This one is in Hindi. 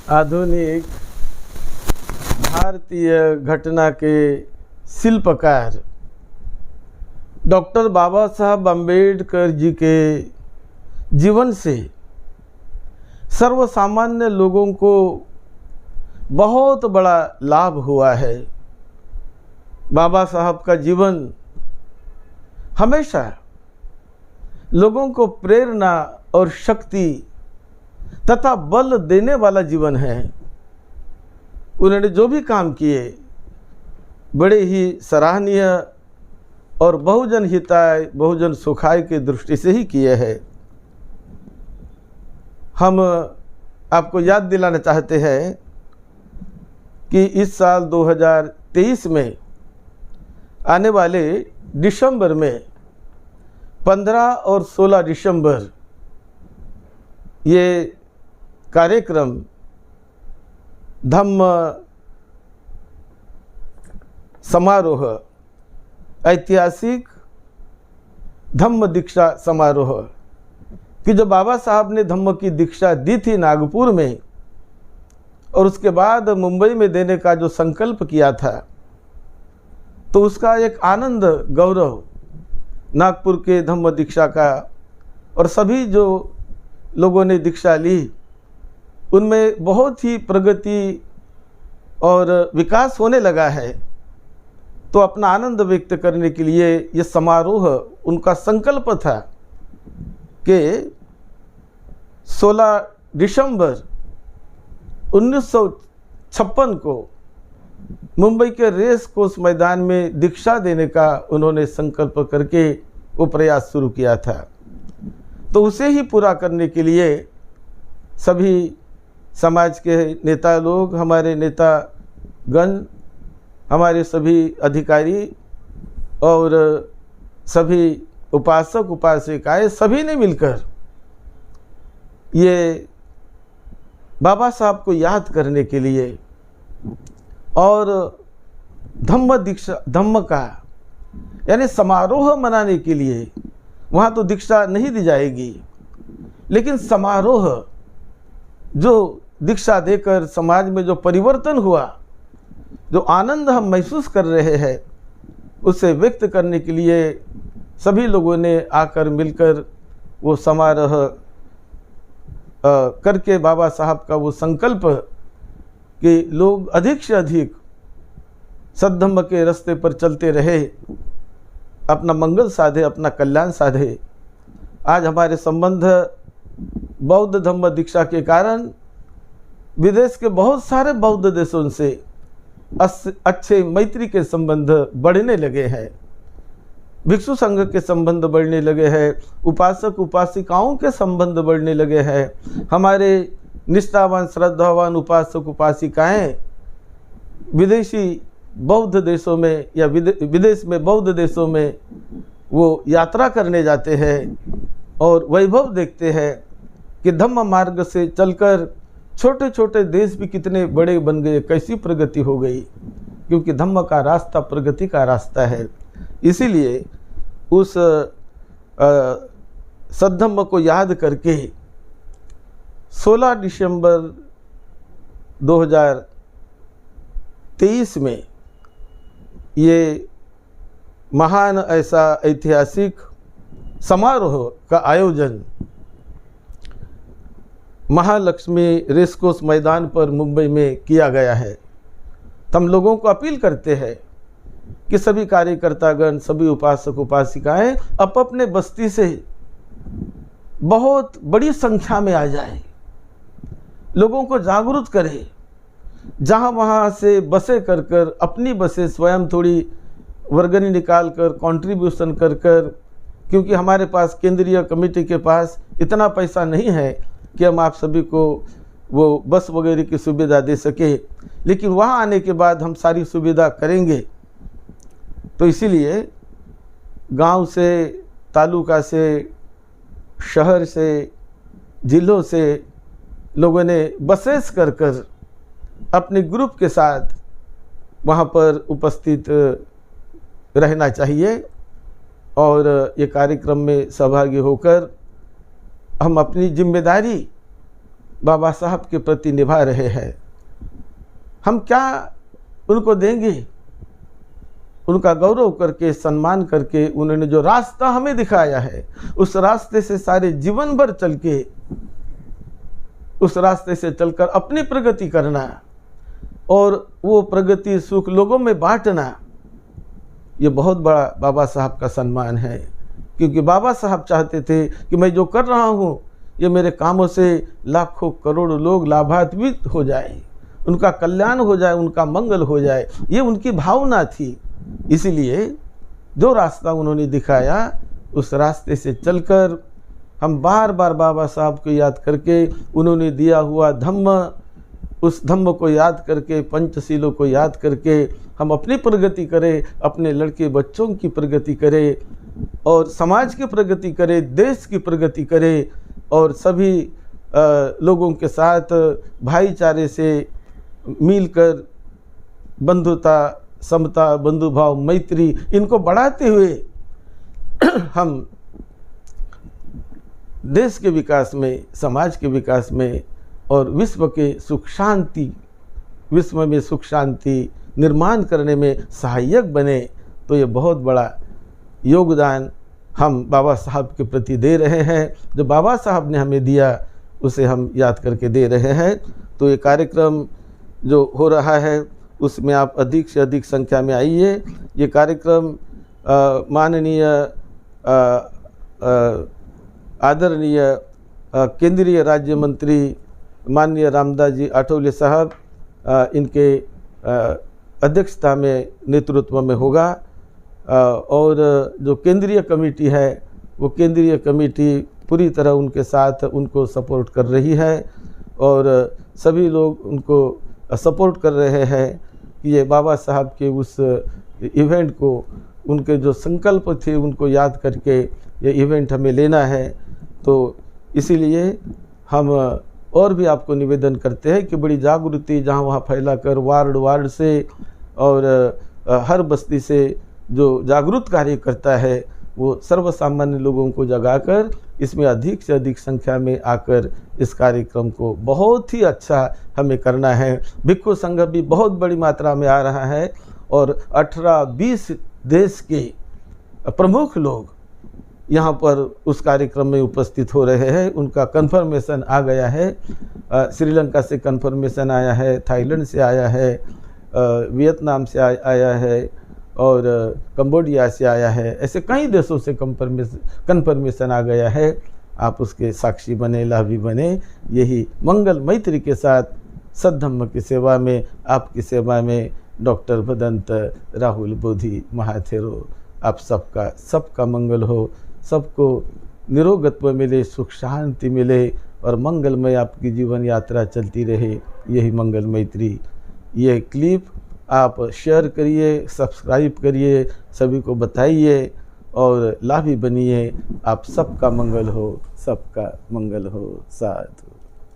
आधुनिक भारतीय घटना के शिल्पकार डॉक्टर बाबा साहब अम्बेडकर जी के जीवन से सर्वसामान्य लोगों को बहुत बड़ा लाभ हुआ है। बाबा साहब का जीवन हमेशा लोगों को प्रेरणा और शक्ति तथा बल देने वाला जीवन है। उन्होंने जो भी काम किए बड़े ही सराहनीय और बहुजन हिताय बहुजन सुखाय की दृष्टि से ही किए हैं। हम आपको याद दिलाना चाहते हैं कि इस साल 2023 में आने वाले दिसंबर में 15 और 16 दिसंबर ये कार्यक्रम धम्म समारोह, ऐतिहासिक धम्म दीक्षा समारोह कि जो बाबा साहब ने धम्म की दीक्षा दी थी नागपुर में और उसके बाद मुंबई में देने का जो संकल्प किया था, तो उसका एक आनंद गौरव नागपुर के धम्म दीक्षा का और सभी जो लोगों ने दीक्षा ली उनमें बहुत ही प्रगति और विकास होने लगा है। तो अपना आनंद व्यक्त करने के लिए ये समारोह उनका संकल्प था कि 16 दिसंबर 1956 को मुंबई के रेस कोर्स मैदान में दीक्षा देने का उन्होंने संकल्प करके वो प्रयास शुरू किया था। तो उसे ही पूरा करने के लिए सभी समाज के नेता लोग, हमारे नेतागण, हमारे सभी अधिकारी और सभी उपासक उपासिकाएं सभी ने मिलकर ये बाबा साहब को याद करने के लिए और धम्म दीक्षा धम्म का यानी समारोह मनाने के लिए, वहाँ तो दीक्षा नहीं दी जाएगी लेकिन समारोह जो दीक्षा देकर समाज में जो परिवर्तन हुआ, जो आनंद हम महसूस कर रहे हैं, उसे व्यक्त करने के लिए सभी लोगों ने आकर मिलकर वो समारोह करके बाबा साहब का वो संकल्प कि लोग अधिक से अधिक सद्धम्म के रास्ते पर चलते रहे, अपना मंगल साधे, अपना कल्याण साधे। आज हमारे संबंध बौद्ध धम्म दीक्षा के कारण विदेश के बहुत सारे बौद्ध देशों से अच्छे मैत्री के संबंध बढ़ने लगे हैं, भिक्षु संघ के संबंध बढ़ने लगे हैं, उपासक उपासिकाओं के संबंध बढ़ने लगे हैं। हमारे निष्ठावान श्रद्धावान उपासक उपासिकाएं विदेशी बौद्ध देशों में या विदेश में बौद्ध देशों में वो यात्रा करने जाते हैं और वैभव देखते हैं कि धम्म मार्ग से चलकर छोटे छोटे देश भी कितने बड़े बन गए, कैसी प्रगति हो गई, क्योंकि धम्म का रास्ता प्रगति का रास्ता है। इसीलिए उस सद्धम्म को याद करके 16 दिसंबर 2023 में ये महान ऐसा ऐतिहासिक समारोह का आयोजन महालक्ष्मी रेसकोर्स मैदान पर मुंबई में किया गया है। तो हम लोगों को अपील करते हैं कि सभी कार्यकर्तागण, सभी उपासक उपासिकाएं अपने बस्ती से बहुत बड़ी संख्या में आ जाए, लोगों को जागरूक करें, जहां वहां से बसें कर कर, अपनी बसें स्वयं थोड़ी वर्गनी निकाल कर, कंट्रीब्यूशन कर कर, क्योंकि हमारे पास केंद्रीय कमेटी के पास इतना पैसा नहीं है कि हम आप सभी को वो बस वगैरह की सुविधा दे सके, लेकिन वहाँ आने के बाद हम सारी सुविधा करेंगे। तो इसीलिए गांव से, तालुका से, शहर से, जिलों से लोगों ने बसेस कर कर अपने ग्रुप के साथ वहाँ पर उपस्थित रहना चाहिए और ये कार्यक्रम में सहभागी होकर हम अपनी जिम्मेदारी बाबा साहब के प्रति निभा रहे हैं, हम क्या उनको देंगे? उनका गौरव करके, सम्मान करके, उन्होंने जो रास्ता हमें दिखाया है उस रास्ते से सारे जीवन भर चल के, उस रास्ते से चलकर अपनी प्रगति करना और वो प्रगति सुख लोगों में बांटना, ये बहुत बड़ा बाबा साहब का सम्मान है। क्योंकि बाबा साहब चाहते थे कि मैं जो कर रहा हूँ ये मेरे कामों से लाखों करोड़ों लोग लाभान्वित हो जाए, उनका कल्याण हो जाए, उनका मंगल हो जाए, ये उनकी भावना थी। इसीलिए जो रास्ता उन्होंने दिखाया उस रास्ते से चलकर हम बार बार बाबा साहब को याद करके, उन्होंने दिया हुआ धम्म, उस धम्म को याद करके, पंचशीलों को याद करके हम अपनी प्रगति करें, अपने लड़के बच्चों की प्रगति करें और समाज की प्रगति करें, देश की प्रगति करें और सभी लोगों के साथ भाईचारे से मिलकर बंधुता, समता, बंधुभाव, मैत्री, इनको बढ़ाते हुए हम देश के विकास में, समाज के विकास में और विश्व के सुख शांति, विश्व में सुख शांति निर्माण करने में सहायक बने, तो ये बहुत बड़ा योगदान हम बाबा साहब के प्रति दे रहे हैं। जो बाबा साहब ने हमें दिया उसे हम याद करके दे रहे हैं। तो ये कार्यक्रम जो हो रहा है उसमें आप अधिक से अधिक संख्या में आइए। ये कार्यक्रम माननीय आदरणीय केंद्रीय राज्य मंत्री माननीय रामदास जी आठवले साहब इनके अध्यक्षता में, नेतृत्व में होगा और जो केंद्रीय कमेटी है वो केंद्रीय कमेटी पूरी तरह उनके साथ उनको सपोर्ट कर रही है और सभी लोग उनको सपोर्ट कर रहे हैं कि ये बाबा साहब के उस इवेंट को, उनके जो संकल्प थे उनको याद करके ये इवेंट हमें लेना है। तो इसीलिए हम और भी आपको निवेदन करते हैं कि बड़ी जागृति जहाँ वहाँ फैला कर वार्ड वार्ड से और हर बस्ती से जो जागरूक कार्य करता है वो सर्वसामान्य लोगों को जगाकर इसमें अधिक से अधिक संख्या में आकर इस कार्यक्रम को बहुत ही अच्छा हमें करना है। भिक्षु संघ भी बहुत बड़ी मात्रा में आ रहा है और 18-20 देश के प्रमुख लोग यहाँ पर उस कार्यक्रम में उपस्थित हो रहे हैं। उनका कन्फर्मेशन आ गया है, श्रीलंका से कन्फर्मेशन आया है, थाईलैंड से आया है, वियतनाम से आया है और कंबोडिया से आया है। ऐसे कई देशों से कन्फर्मेशन आ गया है। आप उसके साक्षी बने, लाभी बने। यही मंगल मैत्री के साथ सद्धम्म की सेवा में, आपकी सेवा में डॉक्टर भदंत राहुल बोधि महाथेरो। आप सबका मंगल हो, सबको निरोगत्व मिले, सुख शांति मिले और मंगलमय आपकी जीवन यात्रा चलती रहे। यही मंगल मैत्री। ये क्लिप आप शेयर करिए, सब्सक्राइब करिए, सभी को बताइए और लाभी बनिए। आप सबका मंगल हो, सबका मंगल हो। साधु।